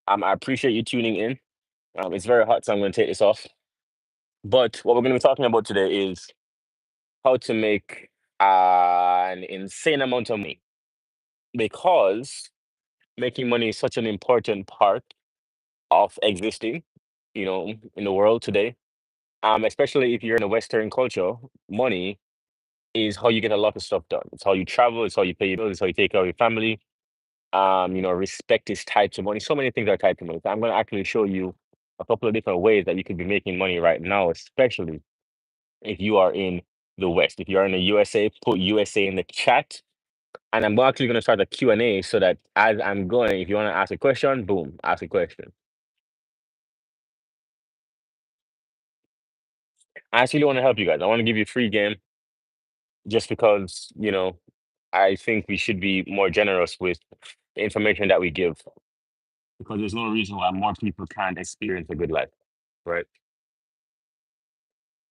I appreciate you tuning in. It's very hot, so I'm going to take this off. But what we're going to be talking about today is how to make an insane amount of money because making money is such an important part of existing, in the world today. Especially if you're in a Western culture, money is how you get a lot of stuff done. It's how you travel, it's how you pay your bills, it's how you take care of your family. Respect is tied to money. So many things are tied to money. So I'm going to actually show you a couple of different ways that you could be making money right now, especially if you are in the West. If you are in the USA, put USA in the chat. And I'm actually going to start a Q&A so that as I'm going, if you want to ask a question, boom, ask a question. I actually want to help you guys. I want to give you free game just because, I think we should be more generous with the information that we give because there's no reason why more people can't experience a good life, right?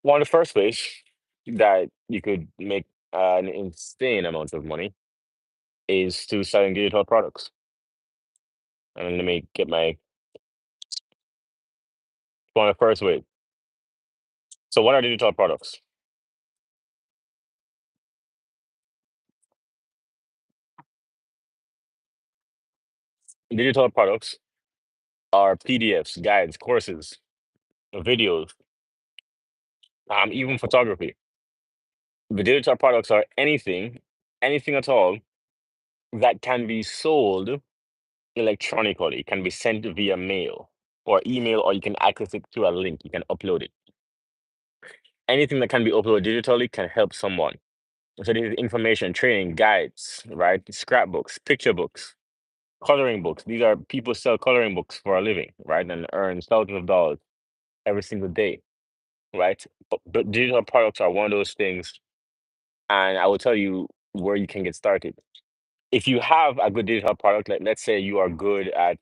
One of the first ways that you could make an insane amount of money is to selling digital products. And let me get my one of the first ways. So, what are digital products? Digital products are PDFs, guides, courses, videos, even photography. The digital products are anything at all that can be sold electronically, can be sent via mail or email, or you can access it through a link. You can upload it. Anything that can be uploaded digitally can help someone. So this is information, training, guides, right? Scrapbooks, picture books, coloring books. These are people sell coloring books for a living, right? And earn thousands of dollars every single day, right? But digital products are one of those things, and I will tell you where you can get started. If you have a good digital product, like let's say you're good at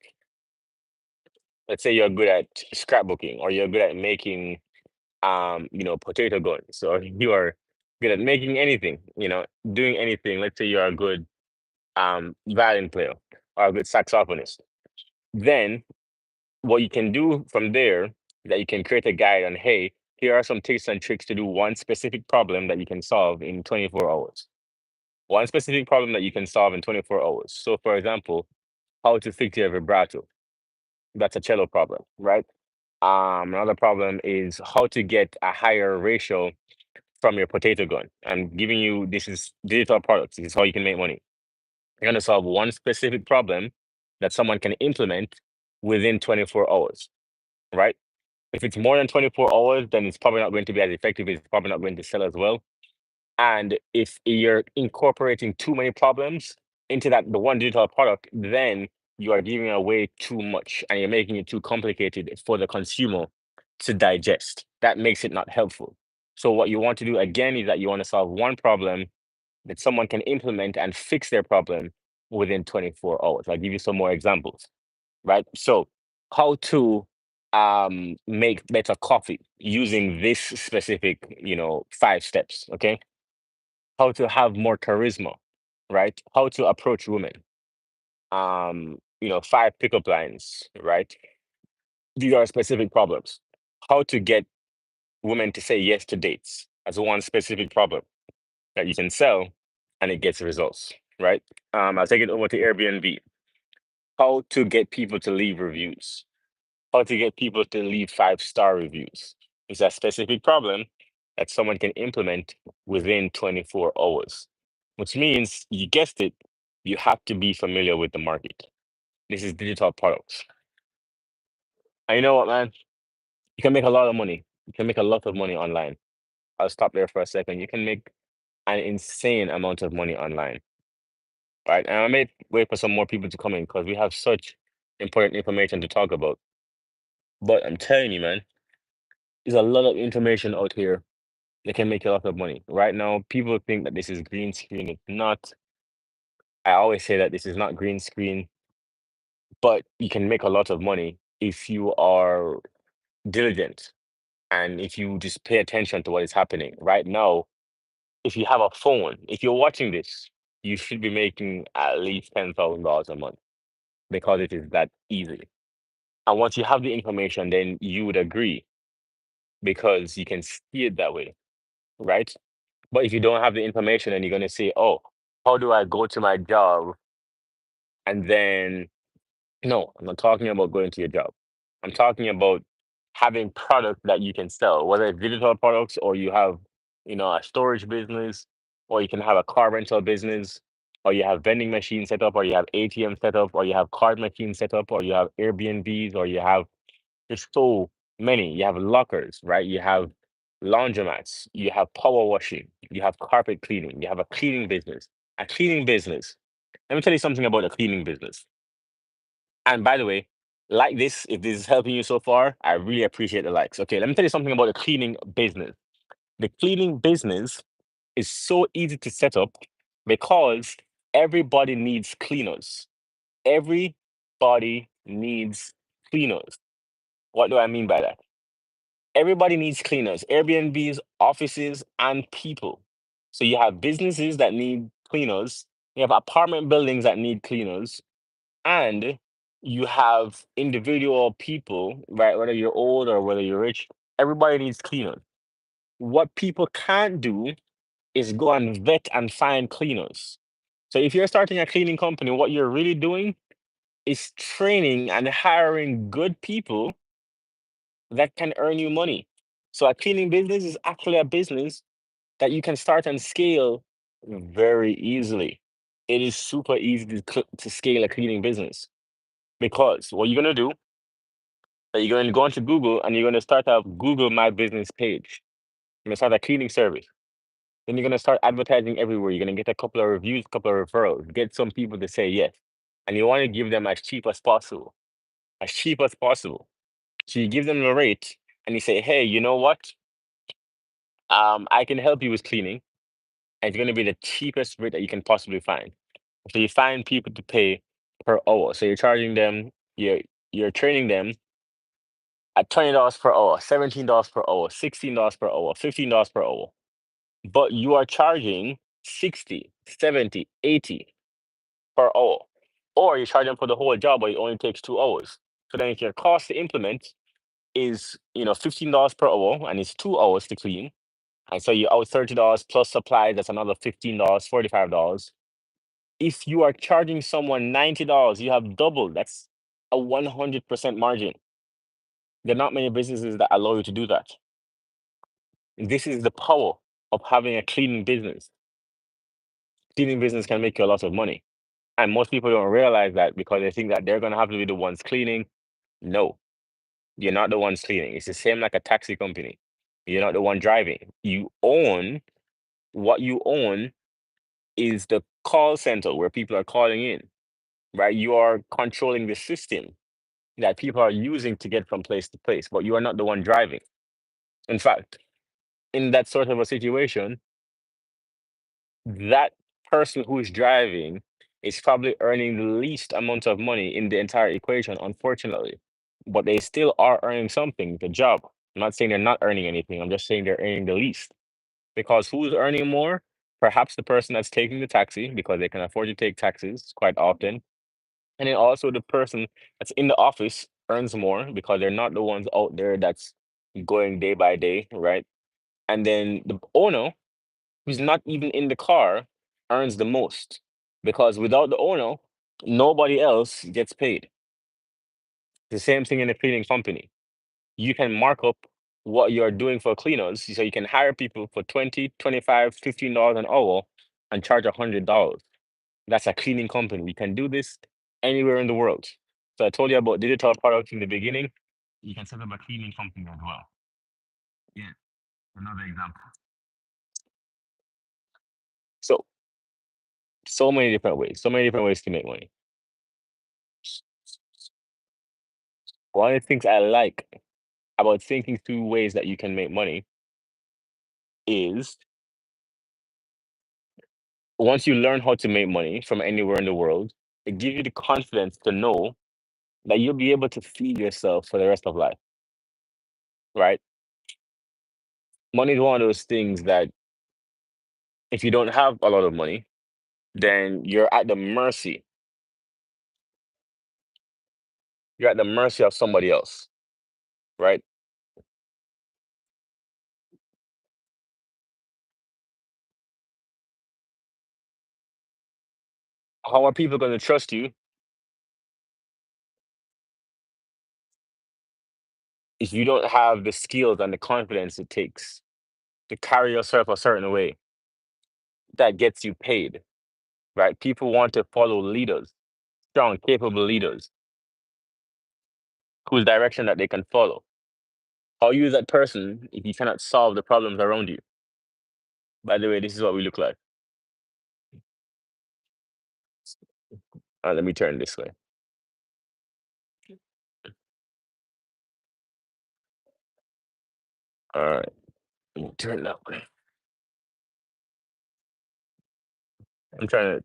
scrapbooking, or you're good at making potato guns, or you are good at making anything, doing anything. Let's say you're a good violin player or a good saxophonist. Then what you can do from there is that you can create a guide on, hey, here are some tips and tricks to do one specific problem that you can solve in 24 hours. One specific problem that you can solve in 24 hours. So, for example, how to fix your vibrato. That's a cello problem, right? Another problem is how to get a higher ratio from your potato gun. I'm giving you this is digital products. This is how you can make money. You're gonna solve one specific problem that someone can implement within 24 hours, right? If it's more than 24 hours, then it's probably not going to be as effective. It's probably not going to sell as well. And if you're incorporating too many problems into the one digital product, then you are giving away too much and you're making it too complicated for the consumer to digest. That makes it not helpful. So what you want to do again is that you want to solve one problem that someone can implement and fix their problem within 24 hours. I'll give you some more examples, right? So, how to make better coffee using this specific, 5 steps, okay? How to have more charisma, right? How to approach women, 5 pickup lines, right? These are specific problems. How to get women to say yes to dates as one specific problem that you can sell and it gets results, right? I'll take it over to Airbnb. How to get people to leave reviews, how to get people to leave 5-star reviews. It's a specific problem that someone can implement within 24 hours, which means you guessed it, you have to be familiar with the market. This is digital products. And you know what, man? You can make a lot of money. You can make a lot of money online. I'll stop there for a second. You can make an insane amount of money online, right? And I may wait for some more people to come in because we have such important information to talk about. But I'm telling you, man, there's a lot of information out here that can make you a lot of money. Right now, people think that this is green screen. It's not. I always say that this is not green screen, but you can make a lot of money if you are diligent and if you just pay attention to what is happening. Right now, if you have a phone, if you're watching this, you should be making at least $10,000 a month because it is that easy. And once you have the information, then you would agree because you can see it that way, right? But if you don't have the information and you're going to say, oh, how do I go to my job? And then, no, I'm not talking about going to your job. I'm talking about having product that you can sell, whether it's digital products or you have, a storage business, or you can have a car rental business, or you have vending machines set up, or you have ATM set up, or you have card machines set up, or you have Airbnbs, or you have there's so many. You have lockers, right? You have laundromats, you have power washing, you have carpet cleaning, you have a cleaning business. A cleaning business. Let me tell you something about a cleaning business. And by the way, like this, if this is helping you so far, I really appreciate the likes. Okay, let me tell you something about the cleaning business. The cleaning business is so easy to set up because everybody needs cleaners. Everybody needs cleaners. What do I mean by that? Everybody needs cleaners, Airbnbs, offices, and people. So you have businesses that need cleaners, you have apartment buildings that need cleaners, and you have individual people, right? Whether you're old or whether you're rich, everybody needs cleaners. What people can't do is go and vet and find cleaners. So if you're starting a cleaning company, what you're really doing is training and hiring good people that can earn you money. So a cleaning business is actually a business that you can start and scale very easily. It is super easy to scale a cleaning business because what you're gonna do that you're going to go onto Google and you're going to start a Google My Business page. You're gonna start a cleaning service. Then you're gonna start advertising everywhere. You're gonna get a couple of reviews, a couple of referrals, get some people to say yes. And you want to give them as cheap as possible. As cheap as possible. So you give them a rate and you say, hey, you know what? I can help you with cleaning. And it's going to be the cheapest rate that you can possibly find. So you find people to pay per hour. So you're charging them, you're training them at $20 per hour, $17 per hour, $16 per hour, $15 per hour. But you are charging 60, 70, 80 per hour. Or you charge them for the whole job, but it only takes 2 hours. So then if your cost to implement is, $15 per hour and it's 2 hours to clean. And so you out $30 plus supplies, that's another $15, $45. If you are charging someone $90, you have double. That's a 100% margin. There are not many businesses that allow you to do that. This is the power of having a cleaning business. Cleaning business can make you a lot of money. And most people don't realize that because they think that they're going to have to be the ones cleaning. No, you're not the ones cleaning. It's the same like a taxi company. You're not the one driving. What you own is the call center where people are calling in, right? You are controlling the system that people are using to get from place to place, but you are not the one driving. In fact, in that sort of a situation, that person who is driving is probably earning the least amount of money in the entire equation, unfortunately. But they still are earning something, the job. I'm not saying they're not earning anything, I'm just saying they're earning the least. Because who's earning more? Perhaps the person that's taking the taxi because they can afford to take taxis quite often. And then also the person that's in the office earns more because they're not the ones out there that's going day by day, right? And then the owner, who's not even in the car, earns the most because without the owner, nobody else gets paid. The same thing in a cleaning company. You can mark up what you're doing for cleaners. So you can hire people for 20, 25, $15 an hour and charge $100. That's a cleaning company. We can do this anywhere in the world. So I told you about digital products in the beginning. You can set up a cleaning company as well. Yeah, another example. So, so many different ways to make money. One of the things I like about thinking through ways that you can make money is once you learn how to make money from anywhere in the world, it gives you the confidence to know that you'll be able to feed yourself for the rest of life, right? Money is one of those things that if you don't have a lot of money, then you're at the mercy You're at the mercy of somebody else, right? How are people going to trust you if you don't have the skills and the confidence it takes to carry yourself a certain way that gets you paid, right? People want to follow leaders, strong, capable leaders whose direction that they can follow. How you that person if you cannot solve the problems around you? By the way, this is what we look like. Let me turn this way. All right, let me turn that way. I'm trying to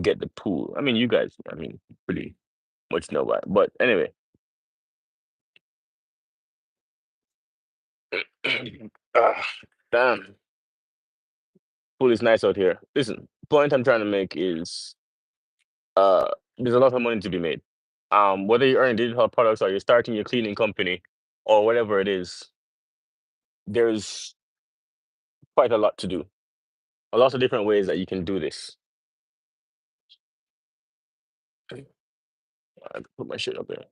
get the pool. I mean, you guys, I mean, pretty much know why. But anyway, ah, damn, pool is nice out here. Listen, point I'm trying to make is uh, there's a lot of money to be made. Whether you're earning digital products or you're starting your cleaning company or whatever it is, there's quite a lot to do. A lot of different ways that you can do this. I put my shit up there.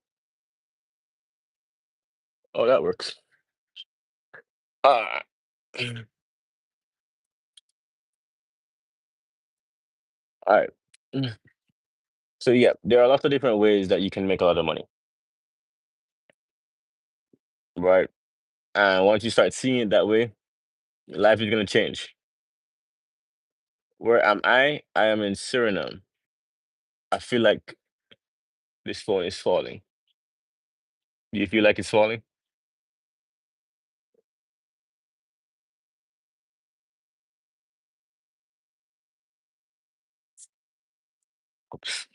Oh, that works. Uh, all right. So yeah, there are lots of different ways that you can make a lot of money, right? And once you start seeing it that way, life is gonna change. Where am I? I am in Suriname. I feel like this phone is falling. Do you feel like it's falling? Oops.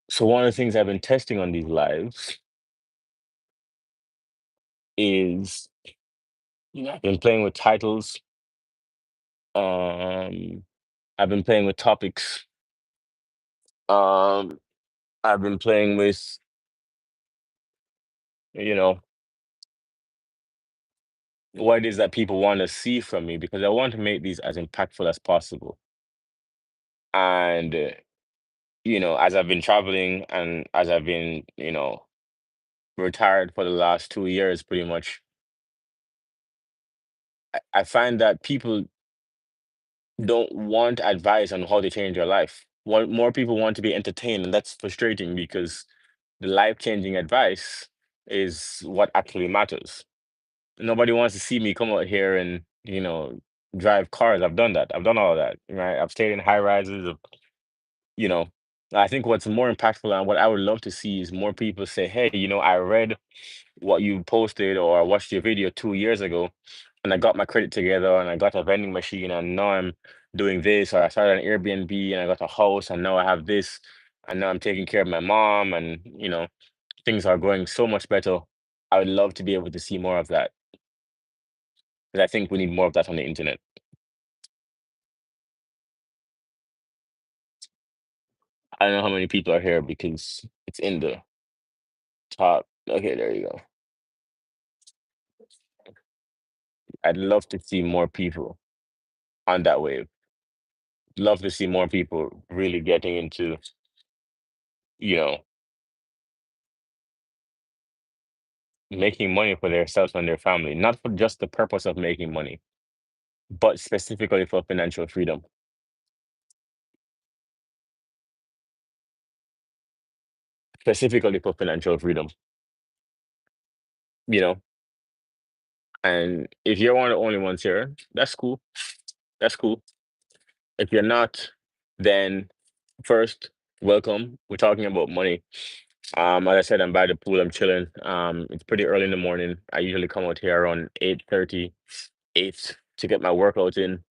So one of the things I've been testing on these lives is I've been playing with titles. Um, I've been playing with topics. Um, I've been playing with you know what it is that people want to see from me because I want to make these as impactful as possible. And as I've been traveling and as I've been retired for the last 2 years, pretty much, I find that people don't want advice on how to change their life. More people want to be entertained, and that's frustrating because the life-changing advice is what actually matters. Nobody wants to see me come out here and drive cars. I've done that. I've done all of that. Right. I've stayed in high rises. You know, I think what's more impactful and what I would love to see is more people say, "Hey, I read what you posted or I watched your video 2 years ago, and I got my credit together and I got a vending machine and now I'm doing this, or I started an Airbnb and I got a house and now I have this, and now I'm taking care of my mom and things are going so much better." I would love to be able to see more of that because I think we need more of that on the internet. I don't know how many people are here because it's in the top. Okay, there you go. I'd love to see more people on that wave. Love to see more people really getting into, you know, making money for themselves and their family, not for just the purpose of making money, but specifically for financial freedom. Specifically for financial freedom, you know. And if you're one of the only ones here, that's cool. That's cool. If you're not, then first, welcome. We're talking about money. As I said, I'm by the pool. I'm chilling. It's pretty early in the morning. I usually come out here around 8:30, 8 to get my workout in.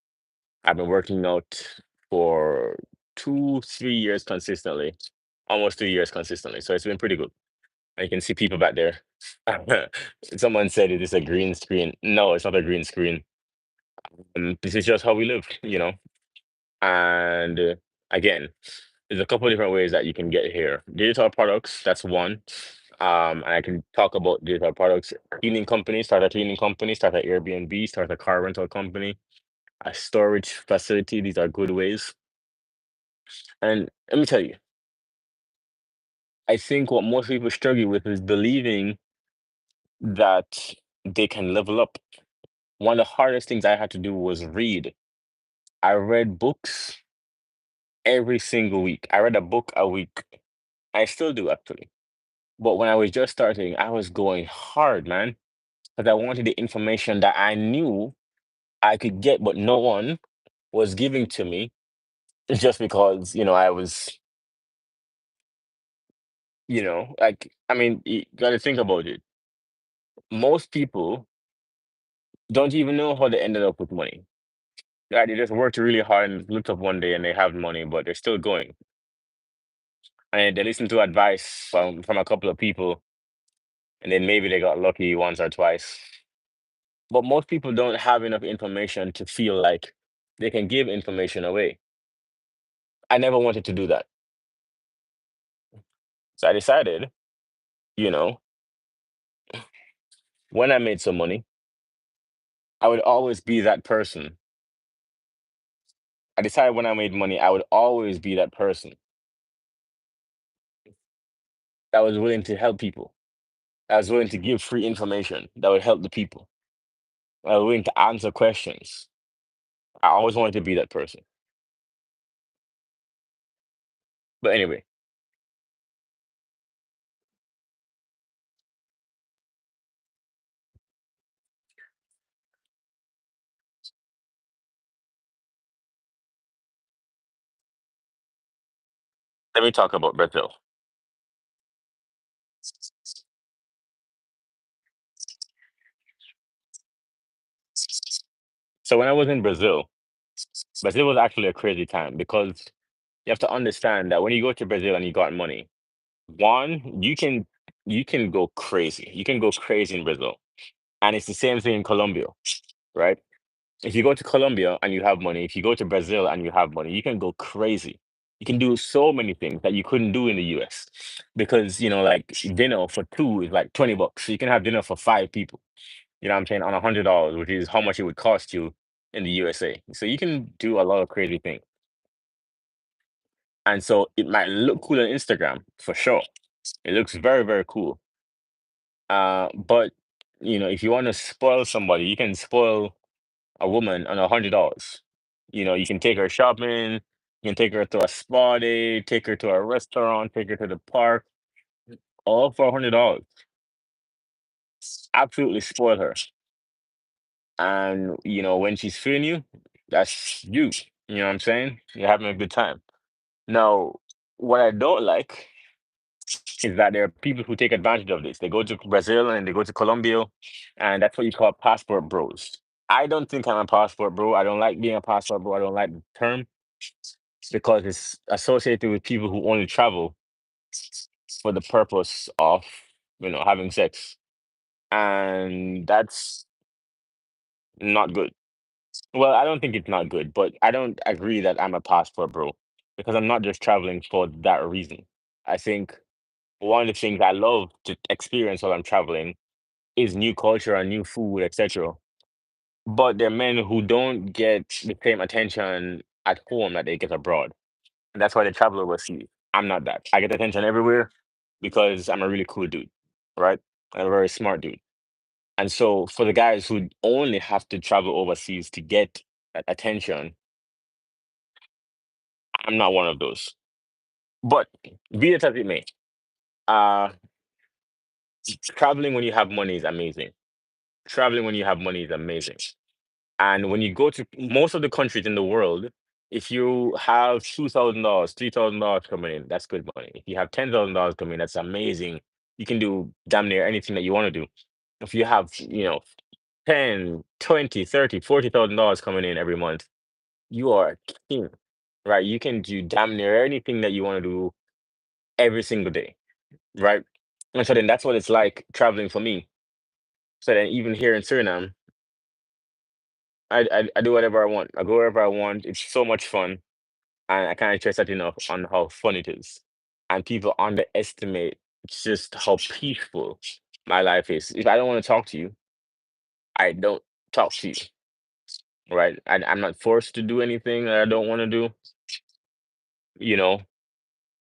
I've been working out for 2, 3 years consistently, almost 3 years consistently. So it's been pretty good. And you can see people back there. Someone said it is a green screen. No, it's not a green screen. This is just how we live. And again, There's a couple of different ways that you can get here. Digital products, that's one. And I can talk about digital products. Cleaning company, start a cleaning company, start an Airbnb, start a car rental company, a storage facility. These are good ways. And let me tell you, I think what most people struggle with is believing that they can level up. One of the hardest things I had to do was read. I read books every single week. I read a book a week. I still do actually. But when I was just starting, I was going hard, man, because I wanted the information that I knew I could get, but no one was giving to me just because, I was, like, I mean, you got to think about it. Most people don't even know how they ended up with money. Right? They just worked really hard and looked up one day and they have money, but they're still going. And they listen to advice from a couple of people, and then maybe they got lucky once or twice. But most people don't have enough information to feel like they can give information away. I never wanted to do that. So I decided, you know, when I made some money, I would always be that person. I decided when I made money, I would always be that person that was willing to help people. I was willing to give free information that would help the people. I was willing to answer questions. I always wanted to be that person. But anyway, let me talk about Brazil. So when I was in Brazil, Brazil was actually a crazy time because you have to understand that when you go to Brazil and you got money, one, you can go crazy. You can go crazy in Brazil. And it's the same thing in Colombia, right? If you go to Colombia and you have money, if you go to Brazil and you have money, you can go crazy. You can do so many things that you couldn't do in the US because, like dinner for two is like $20. So you can have dinner for five people, you know what I'm saying, on $100, which is how much it would cost you in the USA. So you can do a lot of crazy things. And so it might look cool on Instagram for sure. It looks very, very cool. But if you want to spoil somebody, you can spoil a woman on $100. You can take her shopping, you can take her to a spa day, take her to a restaurant, take her to the park, all for $100. Absolutely spoil her. And when she's feeling you, that's you. You know what I'm saying? You're having a good time. Now, what I don't like is that there are people who take advantage of this. They go to Brazil and they go to Colombia, and that's what you call passport bros. I don't think I'm a passport bro. I don't like being a passport bro. I don't like the term because it's associated with people who only travel for the purpose of, having sex. And that's not good. Well, I don't think it's not good, but I don't agree that I'm a passport bro because I'm not just traveling for that reason. I think one of the things I love to experience while I'm traveling is new culture and new food, etc. But there are men who don't get the same attention at home that they get abroad. And that's why they travel overseas. I'm not that. I get attention everywhere because I'm a really cool dude, right? I'm a very smart dude. And so for the guys who only have to travel overseas to get that attention, I'm not one of those. But be it as it may, uh, traveling when you have money is amazing. Traveling when you have money is amazing. And when you go to most of the countries in the world, if you have $2,000, $3,000 coming in, that's good money. If you have $10,000 coming in, that's amazing. You can do damn near anything that you want to do. If you have, 10, 20, 30, $40,000 coming in every month, you are a king, right? You can do damn near anything that you want to do every single day, right? And so then that's what it's like traveling for me. So then even here in Suriname, I do whatever I want. I go wherever I want. It's so much fun. And I can't stress that enough on how fun it is. And people underestimate just how peaceful my life is. If I don't want to talk to you, I don't talk to you, right? I'm not forced to do anything that I don't want to do. You know,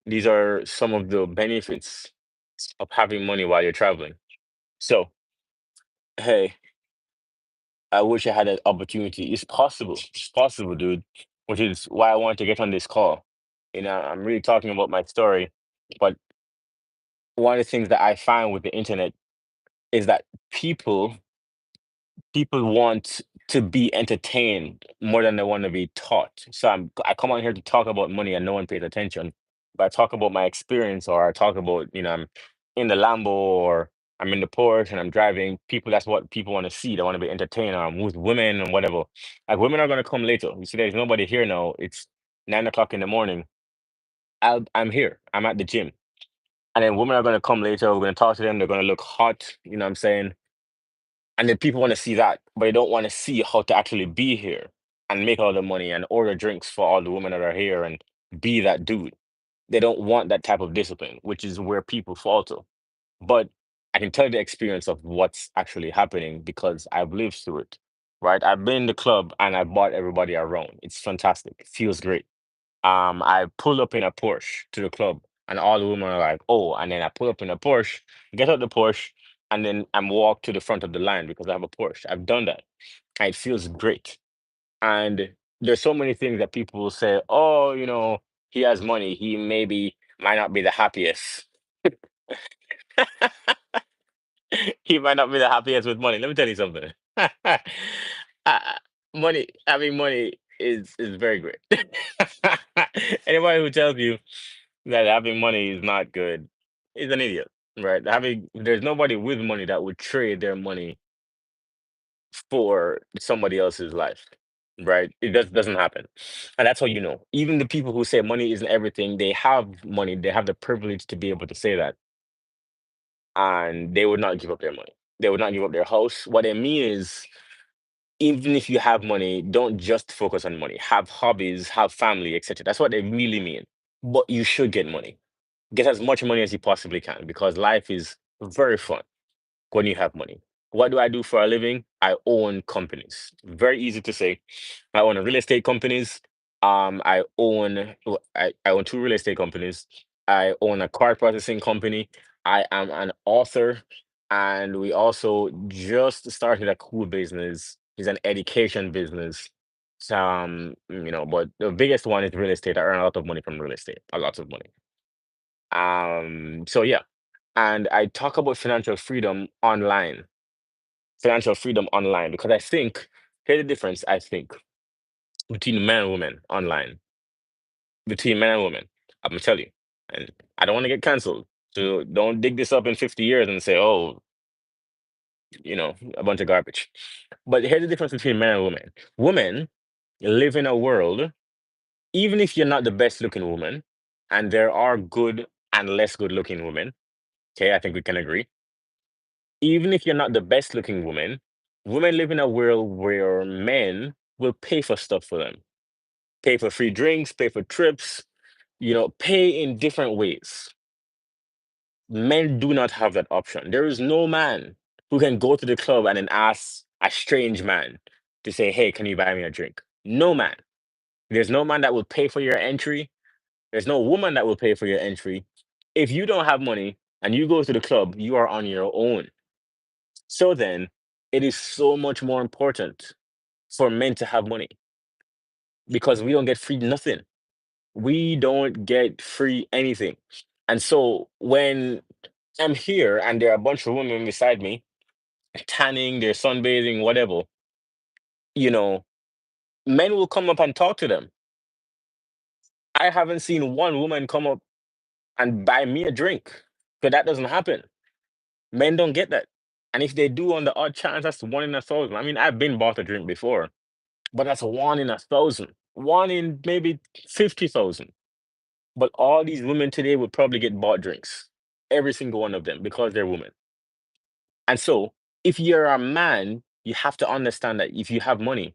these are some of the benefits of having money while you're traveling. So, hey, I wish I had that opportunity. It's possible. It's possible, dude. Which is why I wanted to get on this call. I'm really talking about my story, but one of the things that I find with the internet is that people people want to be entertained more than they want to be taught. So I come on here to talk about money and no one pays attention. But I talk about my experience, or I talk about, I'm in the Lambo, or I'm in the Porsche and I'm driving. People, that's what people want to see. They want to be entertained, or I'm with women and whatever. Like, women are gonna come later. You see, there's nobody here now. It's 9 o'clock in the morning. I'm here. I'm at the gym. And then women are gonna come later. We're gonna talk to them. They're gonna look hot. You know what I'm saying? And then people want to see that, but they don't want to see how to actually be here and make all the money and order drinks for all the women that are here and be that dude. They don't want that type of discipline, which is where people falter. But I can tell you the experience of what's actually happening because I've lived through it, right? I've been in the club and I bought everybody around. It's fantastic. It feels great. I pull up in a Porsche to the club, and all the women are like, "Oh!" And then I pull up in a Porsche, get out the Porsche, and then I'm walk to the front of the line because I have a Porsche. I've done that, and it feels great. And there's so many things that people will say, "Oh, he has money. He maybe might not be the happiest. He might not be the happiest with money." Let me tell you something. Having money is very great. Anybody who tells you that having money is not good is an idiot, right? There's nobody with money that would trade their money for somebody else's life, right? It doesn't happen, and that's how you know. Even the people who say money isn't everything, they have money, they have the privilege to be able to say that, and they would not give up their money. They would not give up their house. What they mean is, even if you have money, don't just focus on money. Have hobbies, have family, etc. That's what they really mean. But you should get money. Get as much money as you possibly can because life is very fun when you have money. What do I do for a living? I own companies. Very easy to say. I own a real estate companies. I own two real estate companies. I own a card processing company. I am an author, and we also just started a cool business. It's an education business. But the biggest one is real estate. I earn a lot of money from real estate. A lot of money. So yeah, and I talk about financial freedom online, because I think here's the difference. I think between men and women online, between men and women, I'm gonna tell you, and I don't want to get canceled. So don't dig this up in 50 years and say, oh, a bunch of garbage. But here's the difference between men and women. Women live in a world, even if you're not the best looking woman, and there are good and less good looking women. Okay, I think we can agree. Even if you're not the best looking woman, women live in a world where men will pay for stuff for them, pay for free drinks, pay for trips, pay in different ways. Men do not have that option. There is no man who can go to the club and then ask a strange man to say, hey, can you buy me a drink? No man. There's no man that will pay for your entry. There's no woman that will pay for your entry. If you don't have money and you go to the club, you are on your own. So then, it is so much more important for men to have money because we don't get free nothing. We don't get free anything. And so when I'm here and there are a bunch of women beside me, tanning, they're sunbathing, whatever, you know, men will come up and talk to them. I haven't seen one woman come up and buy me a drink. So that doesn't happen. Men don't get that. And if they do on the odd chance, that's one in a thousand. I mean, I've been bought a drink before, but that's one in a thousand, one in maybe 50,000. But all these women today would probably get bought drinks, every single one of them, because they're women. And so, if you're a man, you have to understand that if you have money,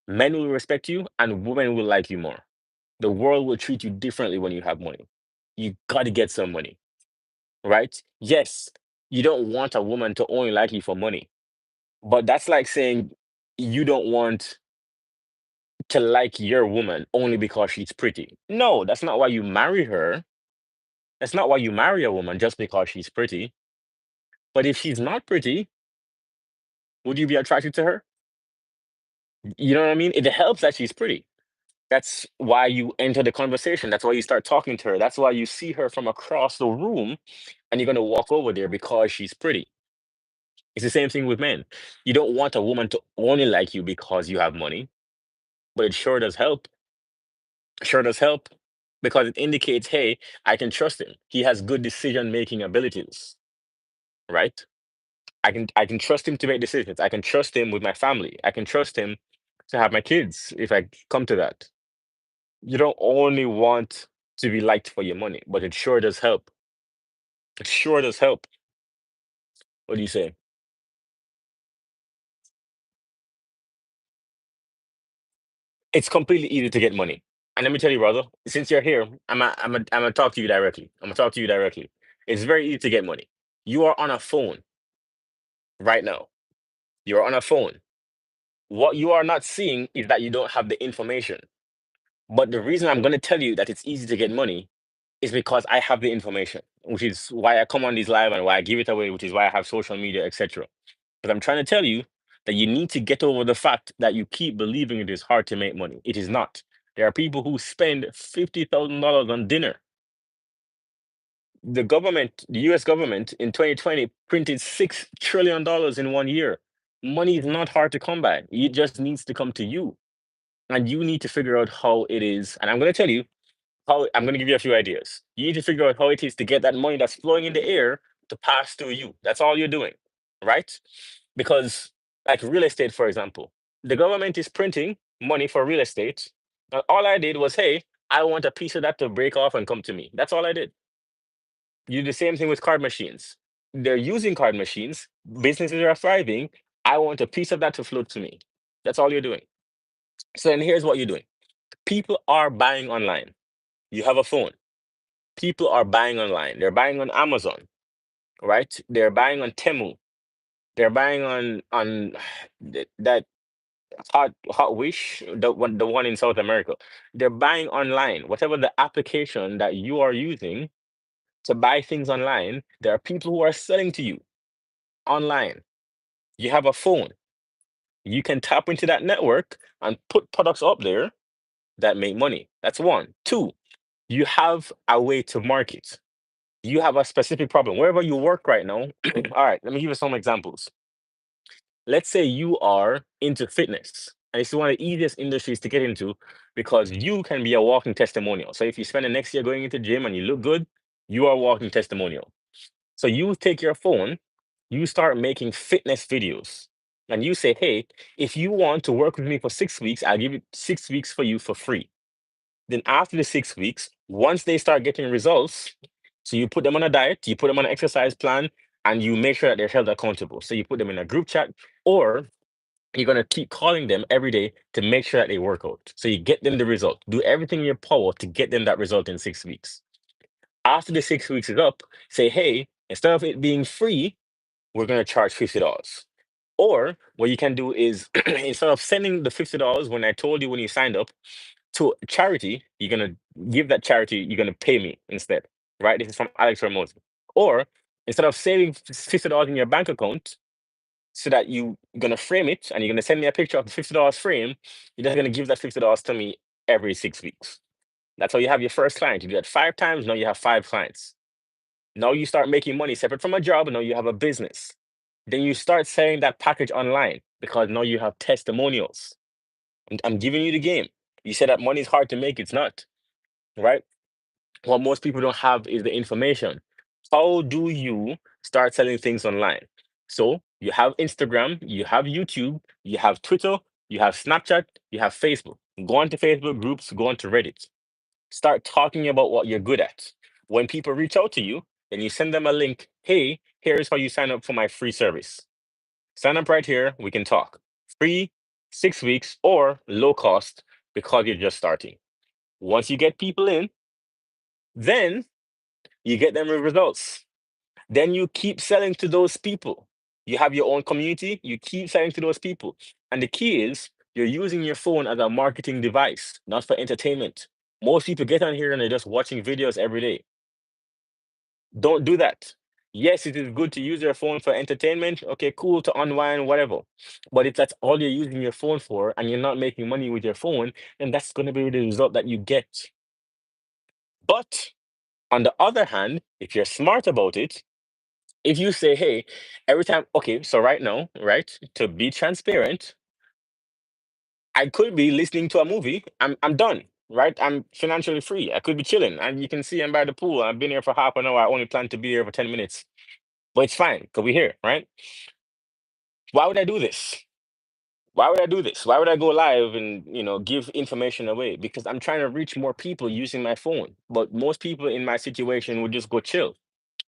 men will respect you and women will like you more. The world will treat you differently when you have money. You got to get some money, right? Yes, you don't want a woman to only like you for money, but that's like saying you don't want to like your woman only because she's pretty. No, that's not why you marry her. That's not why you marry a woman just because she's pretty. But if she's not pretty, would you be attracted to her? You know what I mean? It helps that she's pretty. That's why you enter the conversation. That's why you start talking to her. That's why you see her from across the room and you're going to walk over there because she's pretty. It's the same thing with men. You don't want a woman to only like you because you have money, but it sure does help. Sure does help because it indicates, hey, I can trust him. He has good decision making abilities, right? I can trust him to make decisions. I can trust him with my family. I can trust him to have my kids if I come to that. You don't only want to be liked for your money, but it sure does help. It sure does help. What do you say? It's completely easy to get money. And let me tell you, brother, since you're here, I'm gonna talk to you directly. I'm gonna talk to you directly. It's very easy to get money. You are on a phone right now. You're on a phone. What you are not seeing is that you don't have the information. But the reason I'm gonna tell you that it's easy to get money is because I have the information, which is why I come on these live and why I give it away, which is why I have social media, etc. But I'm trying to tell you that you need to get over the fact that you keep believing it is hard to make money. It is not. There are people who spend $50,000 on dinner. The government, the US government in 2020 printed $6 trillion in 1 year. Money is not hard to come by. It just needs to come to you. And you need to figure out how it is. And I'm going to tell you how I'm going to give you a few ideas. You need to figure out how it is to get that money that's flowing in the air to pass through you. That's all you're doing, right? Because, like real estate, for example, the government is printing money for real estate. And all I did was, hey, I want a piece of that to break off and come to me. That's all I did. You do the same thing with card machines. They're using card machines. Businesses are thriving. I want a piece of that to float to me. That's all you're doing. So then here's what you're doing. People are buying online. You have a phone. People are buying online. They're buying on Amazon, right? They're buying on Temu. They're buying on that Hot Wish, the one in South America. They're buying online. Whatever the application that you are using to buy things online, there are people who are selling to you online. You have a phone. You can tap into that network and put products up there that make money. That's one. Two, you have a way to market. You have a specific problem. Wherever you work right now, all right, let me give you some examples. Let's say you are into fitness, and it's one of the easiest industries to get into because you can be a walking testimonial. So if you spend the next year going into gym and you look good, you are a walking testimonial. So you take your phone, you start making fitness videos, and you say, hey, if you want to work with me for 6 weeks, I'll give you 6 weeks for you for free. Then after the 6 weeks, once they start getting results, so you put them on a diet, you put them on an exercise plan, and you make sure that they're held accountable. So you put them in a group chat, or you're gonna keep calling them every day to make sure that they work out. So you get them the result. Do everything in your power to get them that result in 6 weeks. After the 6 weeks is up, say, hey, instead of it being free, we're gonna charge $50. Or what you can do is instead of sending the $50 when I told you when you signed up to a charity, you're gonna give that charity, you're gonna pay me instead. Right? This is from Alex Ramosi. Or instead of saving $50 in your bank account, so that you're gonna frame it and you're gonna send me a picture of the $50 frame, you're just gonna give that $50 to me every 6 weeks. That's how you have your first client. You do that 5 times, now you have 5 clients. Now you start making money separate from a job, and now you have a business. Then you start selling that package online because now you have testimonials. I'm giving you the game. You said that money is hard to make, it's not, right? What most people don't have is the information. How do you start selling things online? So you have Instagram, you have YouTube, you have Twitter, you have Snapchat, you have Facebook. Go onto Facebook groups, go onto Reddit. Start talking about what you're good at. When people reach out to you, then you send them a link. Hey, here's how you sign up for my free service. Sign up right here. We can talk. Free, 6 weeks, or low cost because you're just starting. Once you get people in, then you get them with results. Then you keep selling to those people. You have your own community, you keep selling to those people. And the key is you're using your phone as a marketing device, not for entertainment. Most people get on here and they're just watching videos every day. Don't do that. Yes, it is good to use your phone for entertainment. Okay, cool, to unwind, whatever. But if that's all you're using your phone for and you're not making money with your phone, then that's going to be the result that you get. But on the other hand, if you're smart about it, if you say, hey, every time, okay, so right now, right, to be transparent, I could be listening to a movie. I'm done, right? I'm financially free. I could be chilling. And you can see I'm by the pool. I've been here for half an hour. I only plan to be here for 10 minutes. But it's fine because we're here, right? Why would I do this? Why would I do this? Why would I go live and give information away? Because I'm trying to reach more people using my phone. But most people in my situation would just go chill.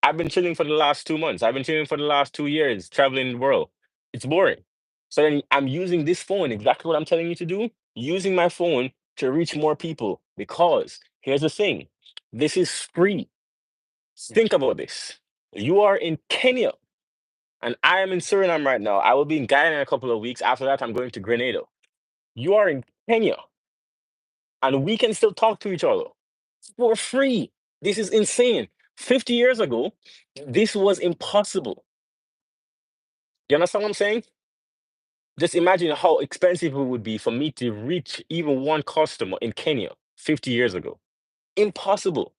I've been chilling for the last 2 months. I've been chilling for the last 2 years, traveling the world. It's boring. So then I'm using this phone, exactly what I'm telling you to do, using my phone to reach more people. Because here's the thing, this is free. Think about this. You are in Kenya and I am in Suriname right now. I will be in Ghana in a couple of weeks. After that, I'm going to Grenada. You are in Kenya and we can still talk to each other for free. This is insane. 50 years ago, this was impossible. You understand what I'm saying? Just imagine how expensive it would be for me to reach even one customer in Kenya 50 years ago. Impossible.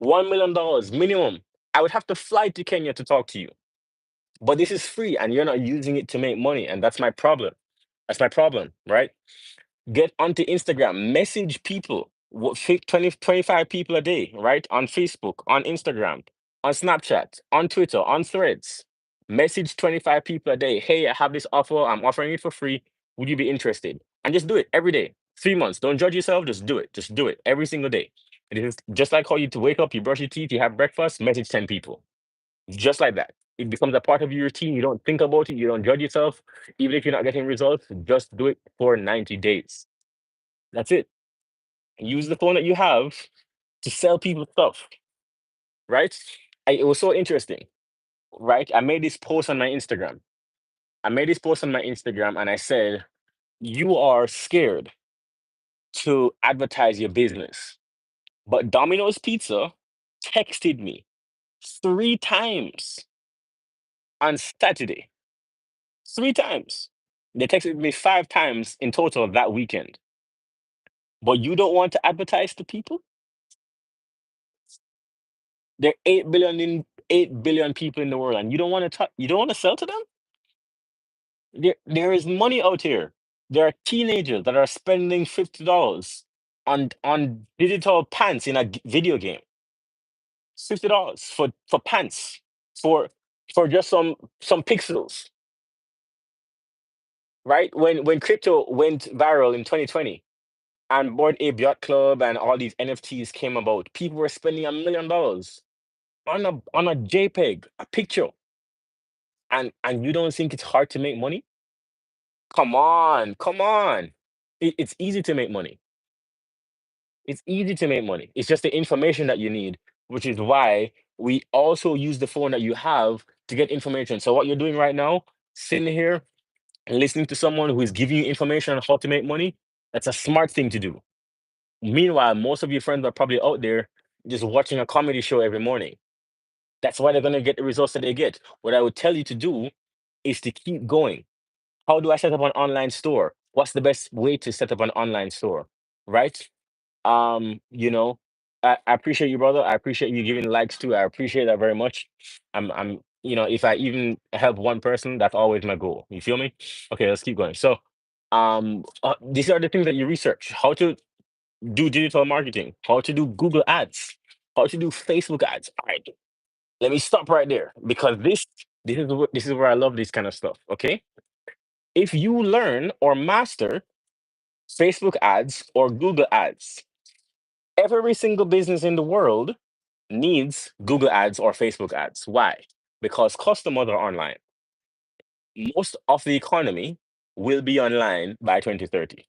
$1 million minimum. I would have to fly to Kenya to talk to you. But this is free and you're not using it to make money. And that's my problem. That's my problem, right? Get onto Instagram, message people, 20, 25 people a day, right? On Facebook, on Instagram, on Snapchat, on Twitter, on Threads. Message 25 people a day. Hey, I have this offer. I'm offering it for free. Would you be interested? And just do it every day. 3 months. Don't judge yourself. Just do it. Just do it every single day. It is just like how you to wake up, you brush your teeth, you have breakfast, message 10 people. Just like that. It becomes a part of your routine. You don't think about it. You don't judge yourself. Even if you're not getting results, just do it for 90 days. That's it. Use the phone that you have to sell people stuff, right? It was so interesting, right? I made this post on my Instagram. I made this post on my Instagram and I said, you are scared to advertise your business. But Domino's Pizza texted me 3 times on Saturday. 3 times. They texted me 5 times in total that weekend. But you don't want to advertise to people? There are 8 billion people in the world, and you don't want to talk. You don't want to sell to them. There is money out here. There are teenagers that are spending $50 on digital pants in a video game. $50 for pants for just some pixels, right? When crypto went viral in 2020 and Board Ape Yacht Club and all these NFTs came about, people were spending $1 million on a JPEG, a picture, and you don't think it's hard to make money? Come on, come on. It's easy to make money. It's easy to make money. It's just the information that you need, which is why we also use the phone that you have to get information. So what you're doing right now, sitting here and listening to someone who is giving you information on how to make money, that's a smart thing to do. Meanwhile, most of your friends are probably out there just watching a comedy show every morning. That's why they're gonna get the results that they get. What I would tell you to do is to keep going. How do I set up an online store? What's the best way to set up an online store? Right? Um, you know, I appreciate you, brother. I appreciate you giving likes too. I appreciate that very much. If I even help one person, that's always my goal. You feel me? Okay, let's keep going. So, these are the things that you research: how to do digital marketing, how to do Google ads, how to do Facebook ads. All right, let me stop right there because this is where I love this kind of stuff. Okay, if you learn or master Facebook ads or Google ads, every single business in the world needs Google ads or Facebook ads. Why? Because customers are online. Most of the economy will be online by 2030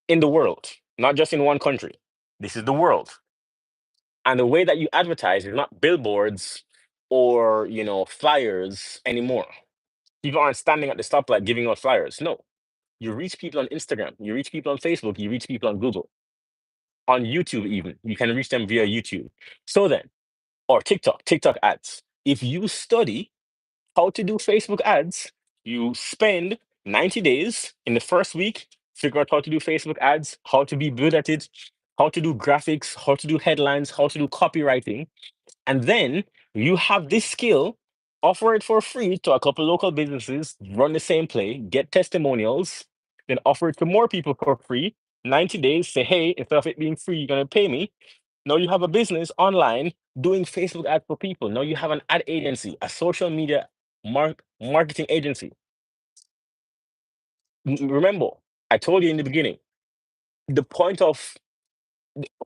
in the world, not just in one country. This is the world. And the way that you advertise is not billboards or, flyers anymore. People aren't standing at the stoplight giving out flyers. No. You reach people on Instagram, you reach people on Facebook, you reach people on Google, on YouTube even. You can reach them via YouTube. So then, or TikTok ads. If you study how to do Facebook ads, you spend 90 days in the first week, figure out how to do Facebook ads, how to be good at it, how to do graphics, how to do headlines, how to do copywriting, and then you have this skill, offer it for free to a couple local businesses, run the same play, get testimonials, then offer it to more people for free. 90 days, say, hey, instead of it being free, you're going to pay me. Now you have a business online doing Facebook ads for people. Now you have an ad agency, a social media marketing agency. Remember, I told you in the beginning, the point of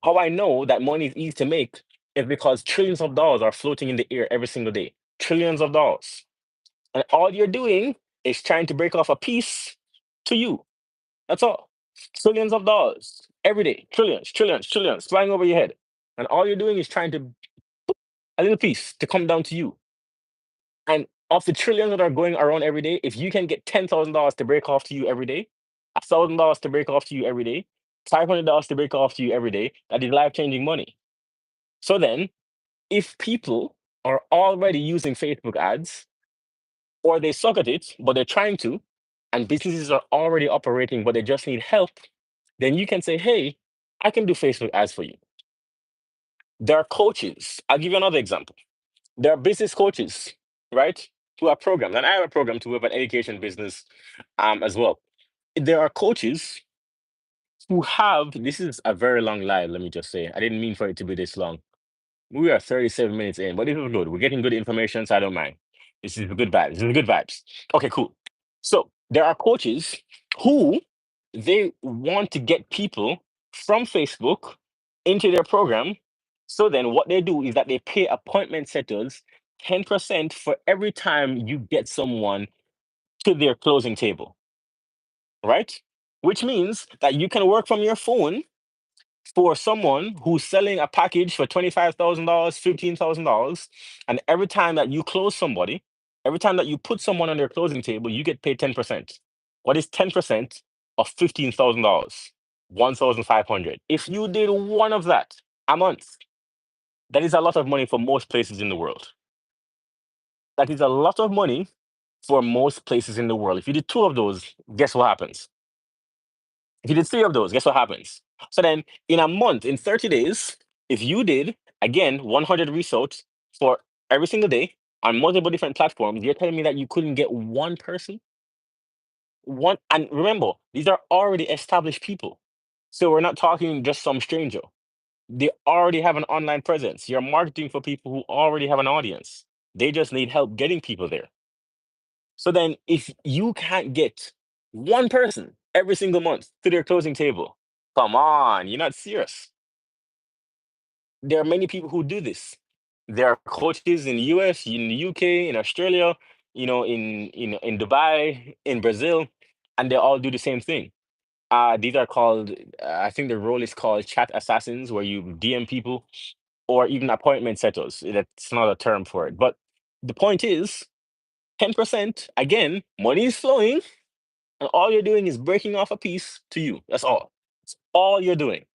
how I know that money is easy to make is because trillions of dollars are floating in the air every single day. Trillions of dollars. And all you're doing is trying to break off a piece to you. That's all. Trillions of dollars every day. Trillions, trillions, trillions flying over your head. And all you're doing is trying to a little piece to come down to you. And of the trillions that are going around every day, if you can get $10,000 to break off to you every day, $1,000 to break off to you every day, $500 to break off to you every day, that is life changing money. So then, if people are already using Facebook ads, or they suck at it, but they're trying to, and businesses are already operating, but they just need help, then you can say, hey, I can do Facebook ads for you. There are coaches. I'll give you another example. There are business coaches, right? Who are programs. And I have a program to have an education business as well. There are coaches who have, this is a very long live, let me just say. I didn't mean for it to be this long. We are 37 minutes in, but this is good. We're getting good information, so I don't mind. This is good vibes. This is good vibes. Okay, cool. So there are coaches who they want to get people from Facebook into their program. So then what they do is that they pay appointment setters 10% for every time you get someone to their closing table, right? Which means that you can work from your phone for someone who's selling a package for $25,000, $15,000, and every time that you close somebody, every time that you put someone on their closing table, you get paid 10%. What is 10% of $15,000? 1,500. If you did one of that a month, that is a lot of money for most places in the world. That is a lot of money for most places in the world. If you did two of those, guess what happens? If you did three of those, guess what happens? So then in a month, in 30 days, if you did, again, 100 results for every single day on multiple different platforms, you're telling me that you couldn't get one person? One, and remember, these are already established people. So we're not talking just some stranger. They already have an online presence. You're marketing for people who already have an audience. They just need help getting people there. So then, if you can't get one person every single month to their closing table, come on, you're not serious. There are many people who do this. There are coaches in the US, in the UK, in Australia, in Dubai, in Brazil, and they all do the same thing. These are called, I think the role is called chat assassins, where you DM people, or even appointment setters. That's not a term for it. But the point is, 10%, again, money is flowing, and all you're doing is breaking off a piece to you. That's all. It's all you're doing.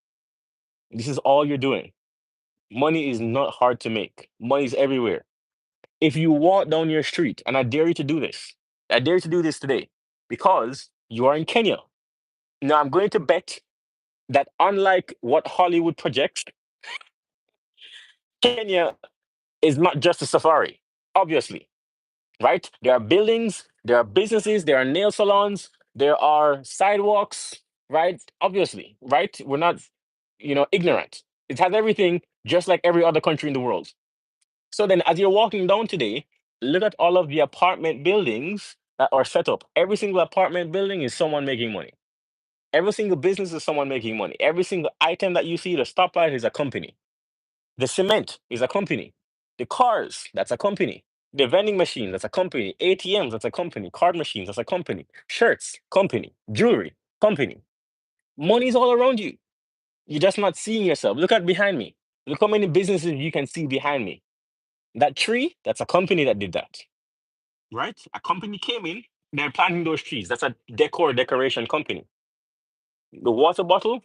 This is all you're doing. Money is not hard to make. Money is everywhere. If you walk down your street, and I dare you to do this, I dare you to do this today because you are in Kenya. Now, I'm going to bet that unlike what Hollywood projects, Kenya is not just a safari, obviously, right? There are buildings, there are businesses, there are nail salons, there are sidewalks, right? Obviously, right? We're not, ignorant. It has everything just like every other country in the world. So then, as you're walking down today, look at all of the apartment buildings that are set up. Every single apartment building is someone making money. Every single business is someone making money. Every single item that you see, the stoplight is a company. The cement is a company. The cars, that's a company. The vending machine, that's a company. ATMs, that's a company. Card machines, that's a company. Shirts, company. Jewelry, company. Money's all around you. You're just not seeing yourself. Look at behind me. Look how many businesses you can see behind me. That tree, that's a company that did that, right? A company came in, they're planting those trees. That's a decoration company. The water bottle,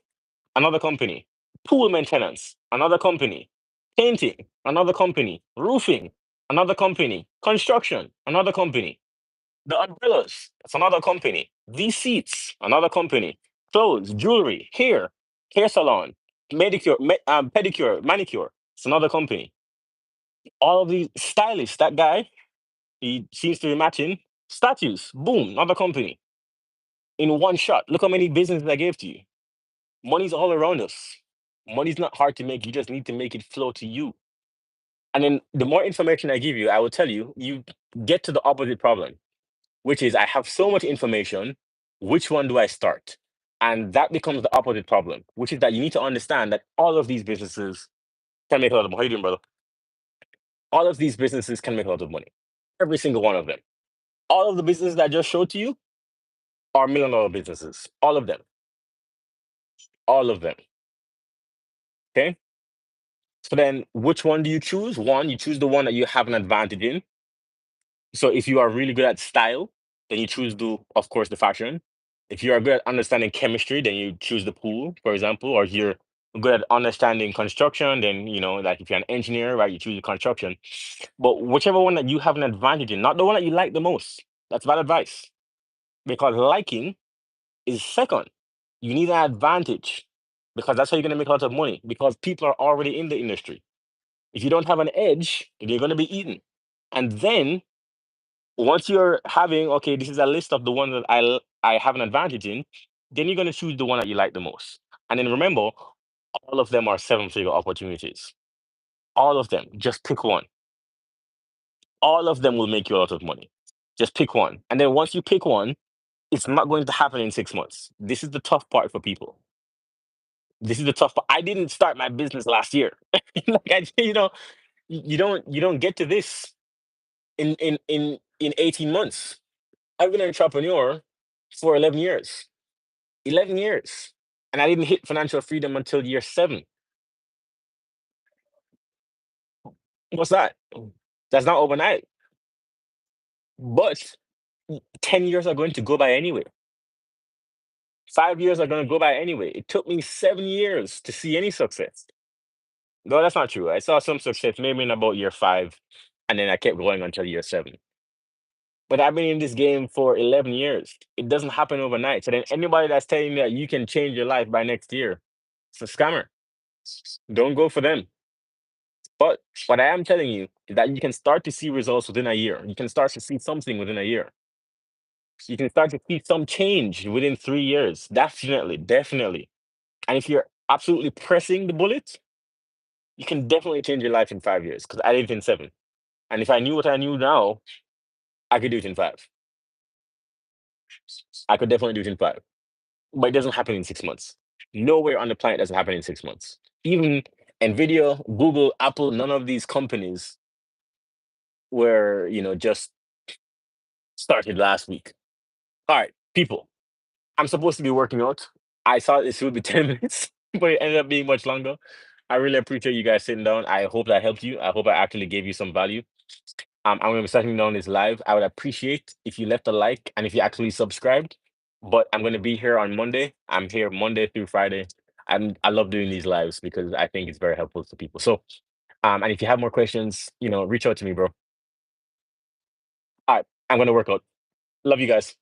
another company. Pool maintenance, another company. Painting, another company. Roofing, another company. Construction, another company. The umbrellas, that's another company. These seats, another company. Clothes, jewelry, hair salon, pedicure, manicure, it's another company. All of these stylists, that guy, he seems to be matching. Statues, boom, another company. In one shot, look how many businesses I gave to you. Money's all around us. Money's not hard to make. You just need to make it flow to you. And then the more information I give you, I will tell you, you get to the opposite problem, which is I have so much information. Which one do I start? And that becomes the opposite problem, which is that you need to understand that all of these businesses can make a lot of money. How you doing, brother? All of these businesses can make a lot of money. Every single one of them. All of the businesses that I just showed to you are $1 million businesses. All of them. All of them. Okay. So then which one do you choose? One, you choose the one that you have an advantage in. So if you are really good at style, then you choose of course, the fashion. If you are good at understanding chemistry, then you choose the pool, for example. Or if you're good at understanding construction, then like if you're an engineer, right, you choose the construction. But whichever one that you have an advantage in, not the one that you like the most. That's bad advice. Because liking is second. You need an advantage because that's how you're gonna make a lot of money. Because people are already in the industry. If you don't have an edge, you're gonna be eaten. And then once you're having, okay, this is a list of the ones that I have an advantage in, then you're gonna choose the one that you like the most. And then remember, all of them are seven-figure opportunities. All of them. Just pick one. All of them will make you a lot of money. Just pick one. And then once you pick one, it's not going to happen in 6 months. This is the tough part for people. This is the tough part. I didn't start my business last year. Like you don't get to this in 18 months. I've been an entrepreneur for 11 years. 11 years. And I didn't hit financial freedom until year 7. What's that? That's not overnight. But 10 years are going to go by anyway. 5 years are going to go by anyway. It took me 7 years to see any success. No, that's not true. I saw some success maybe in about year 5, and then I kept going until year 7. But I've been in this game for 11 years. It doesn't happen overnight. So then anybody that's telling you that you can change your life by next year, it's a scammer. Don't go for them. But what I am telling you is that you can start to see results within a year. You can start to see something within a year. You can start to see some change within 3 years. Definitely, definitely. And if you're absolutely pressing the bullet, you can definitely change your life in 5 years. Because I did it in 7. And if I knew what I knew now, I could do it in 5. I could definitely do it in 5. But it doesn't happen in 6 months. Nowhere on the planet doesn't happen in 6 months. Even Nvidia, Google, Apple, none of these companies were, just started last week. All right, people, I'm supposed to be working out. I thought this would be 10 minutes, but it ended up being much longer. I really appreciate you guys sitting down. I hope that helped you. I hope I actually gave you some value. I'm going to be shutting down this live. I would appreciate if you left a like and if you actually subscribed. But I'm going to be here on Monday. I'm here Monday through Friday. I love doing these lives because I think it's very helpful to people. So, and if you have more questions, reach out to me, bro. All right, I'm going to work out. Love you guys.